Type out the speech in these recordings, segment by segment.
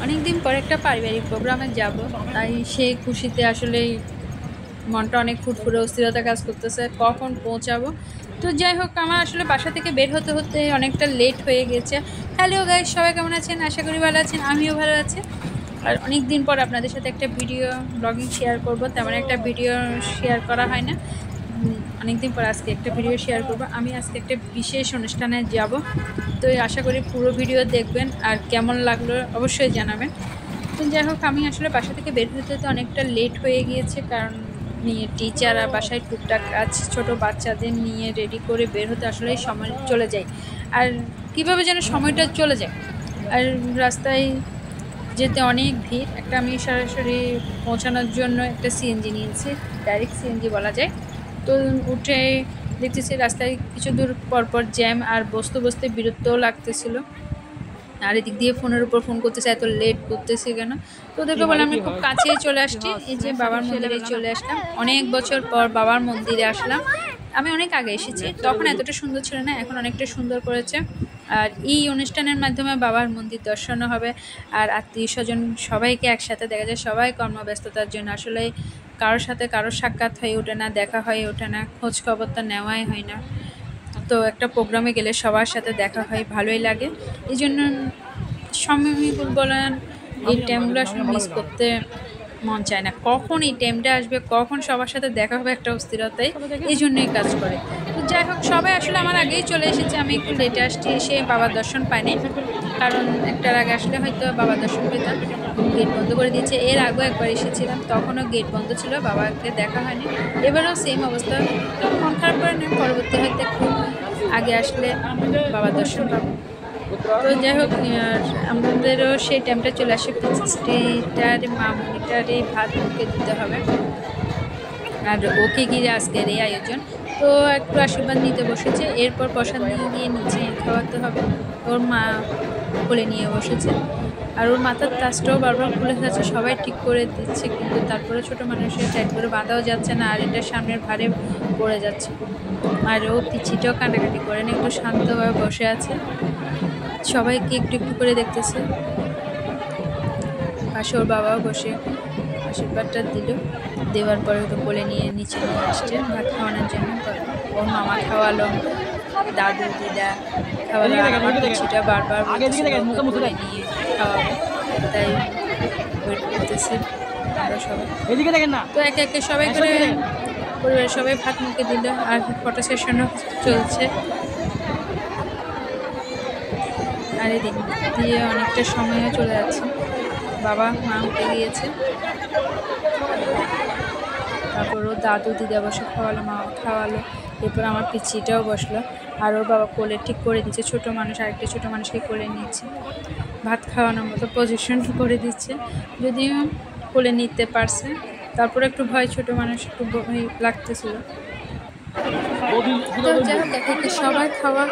অনেকদিন পর একটা পারিবারিক প্রোগ্রামে যাব, তাই সেই খুশিতে আসলে মনটা অনেক ফুরফুরে, অস্থিরতা কাজ করতেছে কখন পৌঁছাবো। তো যাই হোক, আমার আসলে বাসা থেকে বের হতে হতে অনেকটা লেট হয়ে গেছে। হ্যালো গাইস, সবাই কেমন আছেন? আশা করি ভালো আছেন, আমিও ভালো আছি। আর অনেক দিন পর আপনাদের সাথে একটা ভিডিও ব্লগিং শেয়ার করব, তেমন একটা ভিডিও শেয়ার করা হয় না। অনেকদিন পর আজকে একটা ভিডিও শেয়ার করব। আমি আজকে একটা বিশেষ অনুষ্ঠানে যাব, তো আশা করি পুরো ভিডিও দেখবেন আর কেমন লাগলো অবশ্যই জানাবেন। তো যাই হোক, আমি আসলে বাসা থেকে বের হতে তো অনেকটা লেট হয়ে গিয়েছে, কারণ নিয়ে টিচার আর বাসায় টুকটাক কাজ, ছোটো বাচ্চাদের নিয়ে রেডি করে বের হতে আসলে সময় চলে যায়। আর কিভাবে যেন সময়টা চলে যায়। আর রাস্তায় যেতে অনেক ভিড়। আমি সরাসরি পৌঁছানোর জন্য একটা সিএনজি নিয়েছি, ডাইরেক্ট সিএনজি বলা যায়। তো উঠে দেখতেছি রাস্তায় কিছু দূর পরপর জ্যাম, আর বসতে বসতে বিরক্তও লাগতেছিল। আর এদিক দিয়ে ফোনের উপর ফোন করতেছে, এত লেট করতেছে কেন। তো ওদেরকে বললাম আমি খুব কাছেই চলে আসছি, এই যে বাবার মন্দিরে চলে আসলাম। অনেক বছর পর বাবার মন্দিরে আসলাম। আমি অনেক আগে এসেছি, তখন এতটা সুন্দর ছিল না, এখন অনেকটা সুন্দর করেছে। আর এই অনুষ্ঠানের মাধ্যমে বাবার মন্দির দর্শনও হবে, আর আত্মীয় স্বজন সবাইকে একসাথে দেখা যায়। সবাই কর্মব্যস্ততার জন্য আসলে কারোর সাথে কারোর সাক্ষাৎ হয়ে ওঠে না, দেখা হয়ে ওঠে না, খোঁজ খবর তো নেওয়াই হয় না। তো একটা প্রোগ্রামে গেলে সবার সাথে দেখা হয়, ভালোই লাগে। এই জন্য সময়গুলো বলেন, এই টাইমগুলো আসলে মিস করতে মন চায় না। কখন এই টাইমটা আসবে, কখন সবার সাথে দেখা হবে, একটা অস্থিরতায় এই জন্যই কাজ করে। তো যাই হোক, সবাই আসলে আমার আগেই চলে এসেছে, আমি একটু লেটে আসছি। এসে বাবার দর্শন পাইনি, কারণ একটার আগে আসলে হয়তো বাবার দর্শন পেতাম। গেট বন্ধ করে দিয়েছে। এর আগেও একবার এসেছিলাম, তখনও গেট বন্ধ ছিল, বাবাকে দেখা হয়নি। এবারেও সেম অবস্থা। তো মন খারাপ করে নেন, পরবর্তী হয়তো একটু আগে আসলে বাবার দর্শন পাবো। তো যাই হোক, আমাদেরও সেই টাইমটা চলে আসে, পিচিটার মামুনিটারে ভাত মুখে দিতে হবে। আর ওকে ঘিরে আজকের এই আয়োজন। তো একটু আশীর্বাদ নিতে বসেছে, এরপর প্রসাদ নিয়ে গিয়ে নিচে খাওয়াতে হবে। ওর মা কোলে নিয়ে বসেছে, আর ওর মাথার তাজটাও বারবার খুলে যাচ্ছে, সবাই ঠিক করে দিচ্ছে, কিন্তু তারপরে ছোটো মানুষের টাইট করে বাঁধাও যাচ্ছে না, আর এটা সামনের ভারে পড়ে যাচ্ছে। আর ও পিছিটাও কাটাকাটি করে না, একটু শান্তভাবে বসে আছে, সবাইকে একটু একটু করে দেখতেছে। পাশে ওর বাবাও বসে আশীর্বাদটা দিল, দেওয়ার পরে ওকে কোলে নিয়ে নিচে নিয়ে আসছে ভাত খাওয়ানোর জন্য। ওর মামা খাওয়ালো, দাদু দিদা খাওয়ালো, আর আমার পিছিটা বারবার কোলে নিয়ে খাওয়াবো, তাই ওয়েট করতেছি আমরা সবাই। তো একে একে সবাই করে পরিবারের সবাই ভাত মুখে দিল, আর ফটো সেশনও চলছে। আর এদিক দিয়ে অনেকটা সময়ও চলে যাচ্ছে, বাবা মা উঠে গিয়েছে, তারপর ও দাদু দিদা বসে খাওয়ালো, মা খাওয়ালো, এরপর আমার পিচিটাও বসলো, আর ওর বাবা কোলে ঠিক করে দিচ্ছে। ছোটো মানুষ আরেকটা ছোটো মানুষকে কোলে নিচ্ছে, ভাত খাওয়ানোর মতো পজিশন করে দিচ্ছে, যদিও কোলে নিতে পারছে। তারপর একটু ভয়, ছোটো মানুষ একটু ভয় লাগতেছিল। তো যাই হোক, একে একে সবাই খাওয়া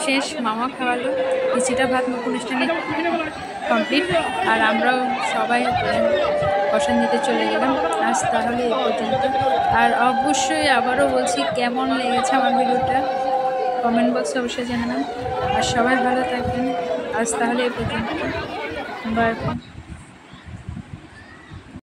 শেষ, মামা খাওয়ালো, পিচিটা ভাত মুখ অনুষ্ঠানে কমপ্লিট, আর আমরাও সবাই প্রসাদ নিতে চলে গেলাম। আজ তাহলে এই পর্যন্ত। আর অবশ্যই আবারও বলছি, কেমন লেগেছে আমার ভিডিওটা কমেন্ট বক্সে অবশ্যই জানাবেন, আর সবাই ভালো থাকবেন। আজ তাহলে এই পর্যন্ত, বাই বাই।